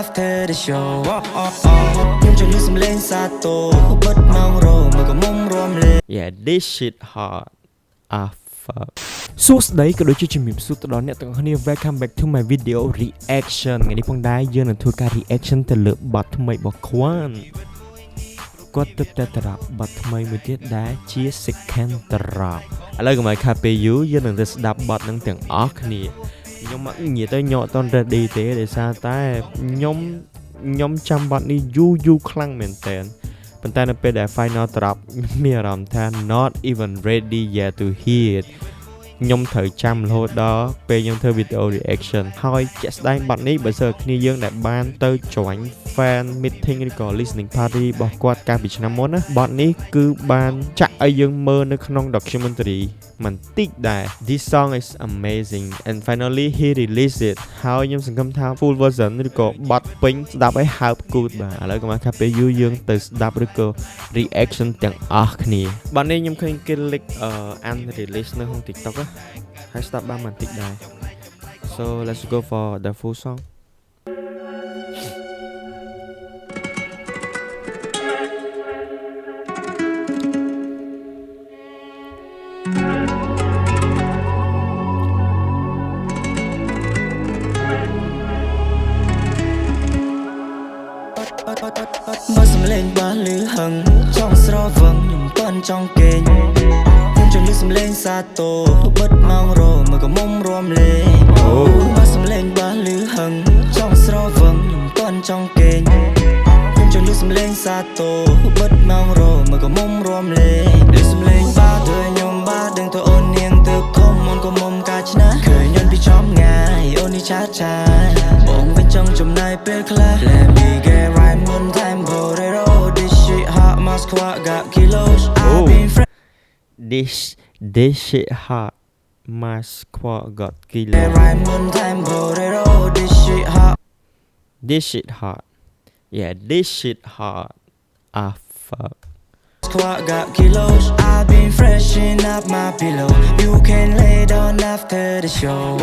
after the show ខ្ញុំចង់លឺសំឡេងសាទរបិទម៉ោងរមើលក៏មុំរំលេង Yeah this shit hard fuck សួស្តីក៏ដូចជាជំរាបសួរទៅដល់អ្នកទាំងអស់គ្នា Welcome back to my video reaction ថ្ងៃនេះផងដែរយើងនឹងធ្វើការ reaction ទៅលើបទថ្មីរបស់ Quan គាត់ទៅតែត្រាប់បទថ្មីមួយទៀតដែលជា second drop ឥឡូវកុំឲ្យខាតពេលយូរយើងនឹងទៅស្ដាប់បទនឹងទាំងអស់គ្នាខ្ញុំនិយាយទៅញ៉ក់តន ready ទេដោយសារតែខ្ញុំចាំបទនេះយូរខ្លាំងមែនតើប៉ុន្តែនៅពេលដែល final drop មានអារម្មណ៍ថា not even ready yet to hear it ខ្ញុំត្រូវចាំរហូតដល់ពេលខ្ញុំធ្វើ video reaction ហើយជាក់ស្ដែងបទនេះបើសិនគ្នាយើងដែលបានទៅ join fan meeting ឬក៏ listening party របស់គាត់កាលពីឆ្នាំមុនណាបទនេះគឺបានចាក់ឲ្យយើងមើលនៅក្នុង documentary មិនតិចដែរ This song is amazing and finally he released it ហើយខ្ញុំសង្ឃឹមថា full version ឬក៏បទពេញស្ដាប់ឲ្យហើបគូតបាទឥឡូវកុំឲ្យខាតពេលយូរយើងទៅស្ដាប់ឬក៏ reaction ទាំងអស់គ្នាបទនេះខ្ញុំឃើញគេ leak unreleased នៅក្នុង TikTok ហើយស្ដាប់បានបន្តិចដែរ so let's go for the full songបើសំឡេងបានលឺហឹងចង់ស្រវឹងខ្ញុំពន់ចង់គេងខ្ញុំចង់លឺសំឡេងសាទរបិទម៉ោងរមើលក៏មុំរំលេងបើសំឡេងបានលឺហឹងចង់ស្រវឹងខ្ញុំពន់ចង់គេងខ្ញុំចង់លឺសំឡេងសាទរបិទម៉ោងរមើលក៏មុំរំលេងលឺសំឡេងបាទៅខ្ញុំបាដឹងទៅអូននាងទៅធំអូនក៏មុំកាឆ្នះឃើញញ៉ាំពីចំងាយអូននេះឆាឆាបងវិញចង់ចំណាយពេលខ្លះ Let me get right one time Borero this shit hot Moscow got kilos I've been this shit hot Moscow got kilos Get right one time Borero this shit hot this shit hot yeah this shit hot fuck Moscow got kilos I've been freshening up my pillow You can lay down after the show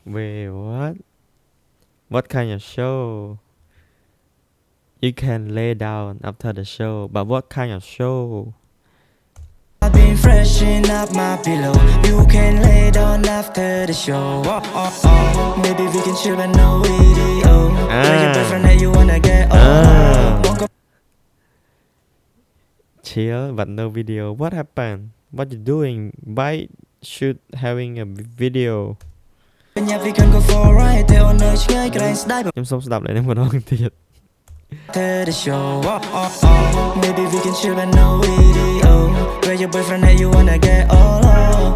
Wait what kind of show You can lay down after the show, but what kind of show? I've been freshening up my pillow. You can lay down after the show. Maybe we can chill but no video. Where's your boyfriend that you wanna get Chill but no video. What happened? What you doing? Why should having a video? ខ្ញុំសូមស្ដាប់lạiម្ដងទៀត the show Maybe we can chill but no video Where your boyfriend that you wanna get all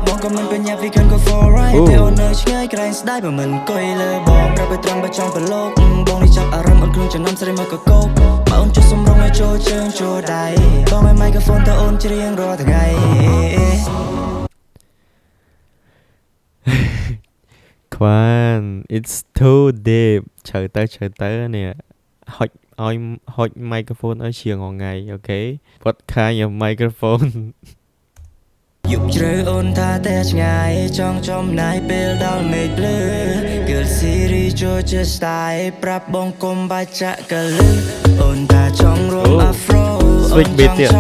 បងក៏មិនបញ្ញា we can go for a ride តែអូននៅឆ្ងាយក្រែងស្ដាយបើមិនអង្គុយលើបងប្រាប់ឲ្យត្រង់បើចង់ប្រឡូកបងនេះចាប់អារម្មណ៍អត់គ្រឿងចំណាំស្រីមកកកោកបើអូនចុះសំរងឲ្យចូលជើងចូលដៃបងឲ្យ microphone ទៅអូនច្រៀងរាល់ថ្ងៃ Quan it's too deep ជ្រៅទៅនេះហុចឲ្យហុច microphone ឲ្យជាងថ្ងៃអូខេ What kind of microphone យុបជ្រៅអូនថាតែឆ្ងាយចង់ចំណាយពេលដល់មេឃភ្លឺ Girl series ចូលជា style ប្រាប់បងកុំបាច់ចាក់កលឹះអូនថាចង់រួម afro Switch beat ទៀត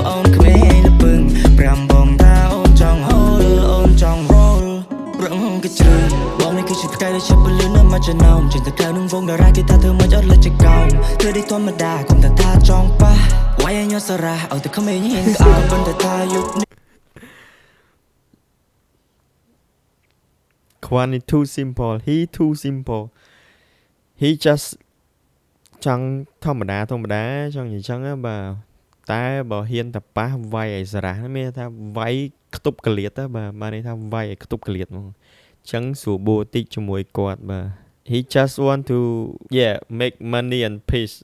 អូនក្មេងលពឹងប្រាំបងថាអូនចង់ hold អូនចង់ roll រឹងកជ្រឹងបងនេះគឺជាផ្កាយដែលចាប់ពលឺនៅមួយចំណោមចេញទៅក្រៅនឹងវងតារាគេថាធ្វើមិនអត់លិចកោងធ្វើដូចធម្មតាកុំថាចង់ប៉ះវាយញ៉ាំសារ៉ាឲ្យតែក្មេងហ៊ានក្អោប៉ុន្តែថាយុគ Quan is too simple too simple he just ចង់ធម្មតាចង់និយាយចឹងបាទតែបើហ៊ានតែប៉ះវាយឲ្យសារ៉ាមានថាវាយខ្ទប់កលៀតបាទនេះថាវាយឲ្យខ្ទប់កលៀតហ្មងចឹងស្រួលបួតិចជាមួយគាត់បាទ he just want to make money and peace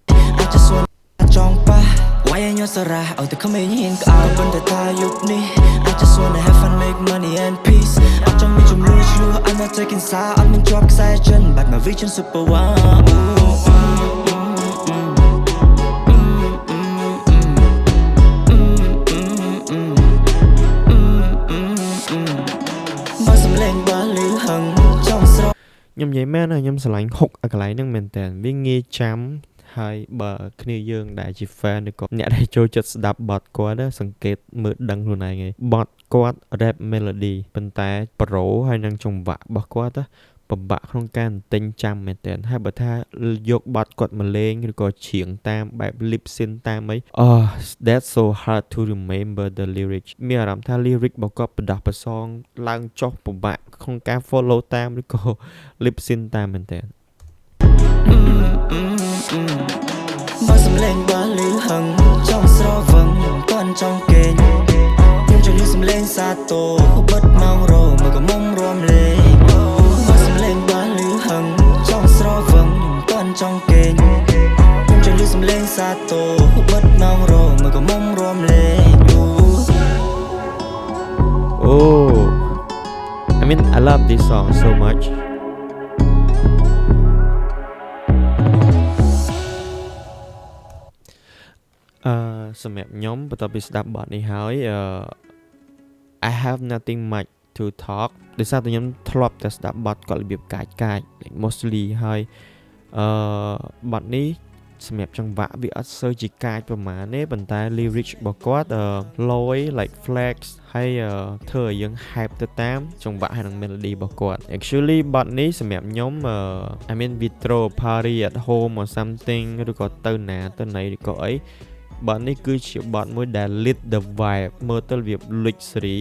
I just want ចង់ប៉ះវាយញ៉ាំសារ៉ាឲ្យតែក្មេងហ៊ានក្អោប៉ុន្តែថាយុគនេះ I just wanna have fun make money and peace អត់ចង់មានចំនួនឆ្លោះ I'm not taking side អត់មានជាប់ខ្សែចិន but my vision super wowខ្ញុំនិយាយមែន ណាខ្ញុំស្រឡាញ់ហុកឲ្យកន្លែងហ្នឹងមែនតើវាងាយចាំហើយបើគ្នាយើងដែលជា fan ឬក៏អ្នកដែលចូលចិត្តស្ដាប់បទគាត់សង្កេតមើលដឹងខ្លួនឯងឯងបទគាត់ rap melody ប៉ុន្តែប្រូហើយនឹងចង្វាក់របស់គាត់ពិបាកក្នុងការទិញចាំមែនតើហើយបើថាយកបទគាត់មកលេងឬក៏ច្រៀងតាមបែប lip sync តាមអីthat's so hard to remember the lyrics មានអារម្មណ៍ថា lyric របស់គាត់បដោះប្រសងឡើងចុះពិបាកក្នុងការ follow តាមឬក៏ lip sync តាមមែនតើបើសំឡេងបើលឺហឹងចង់ស្រវឹងប៉ុនចង់គេងខ្ញុំចង់លឺសំឡេងសាទរបិទម៉ោងរមកក៏មុំរំលេងបើសំឡេងបើលឺហឹងចង់ស្រវឹងប៉ុនចង់គេងខ្ញុំចង់លឺសំឡេងសាទរបិទម៉ោងរមកក៏មុំរំលេងI mean I love this song so muchសម្រាប់ខ្ញុំបន្ទាប់ពីស្ដាប់បទនេះហើយ I have nothing much to talk ដោយសារតែខ្ញុំធ្លាប់តែស្ដាប់បទគាត់របៀបកាច like mostly ហើយបទនេះសម្រាប់ចង្វាក់វាអត់សូវជាកាចប្រហែលទេប៉ុន្តែ lyrics របស់គាត់លយ like flex ហើយធ្វើឲ្យយើង hype ទៅតាមចង្វាក់ហើយនឹង melody របស់គាត់ actually បទនេះសម្រាប់ខ្ញុំI mean we throw a party at home or something ឬក៏ទៅណាទៅណីឬក៏អីបទនេះគឺជាបទមួយដែល lit the vibe មើលទៅវាលុចសេរី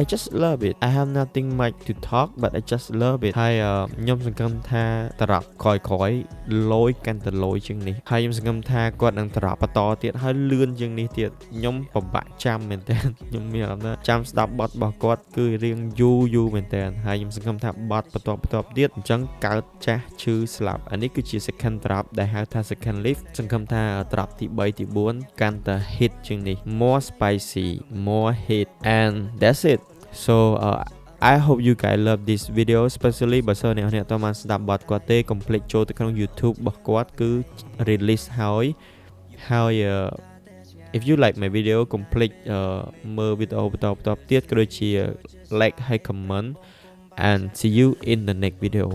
I just love it I have nothing much to talk but I just love it ហើយខ្ញុំសង្ឃឹមថាតារ៉ាប់ក្រោយលយកាន់តែលយជាងនេះហើយខ្ញុំសង្ឃឹមថាគាត់នឹងតារ៉ាប់បន្តទៀតហើយលឿនជាងនេះទៀតខ្ញុំពិបាកចាំមែនតើខ្ញុំមានអារម្មណ៍ថាចាំស្ដាប់បទរបស់គាត់គឺរៀងយូរមែនតើហើយខ្ញុំសង្ឃឹមថាបទបន្តទៀតអញ្ចឹងកើតចាស់ឈឺស្លាប់អានេះគឺជា second drop ដែលហៅថា second lift សង្ឃឹមថា drop ទី3ទី4កាន់តែ hit ជាងនេះ more spicy more hit and that's it so I hope you guys love this video especially បើសិនអ្នកតើបានស្ដាប់បទគាត់ទេកុំភ្លេចចូលទៅក្នុង YouTube របស់គាត់គឺ release ហើយif you like my video កុំភ្លេចមើលវីដេអូបន្តទៀតក៏ដូចជា like ហើយ comment and see you in the next video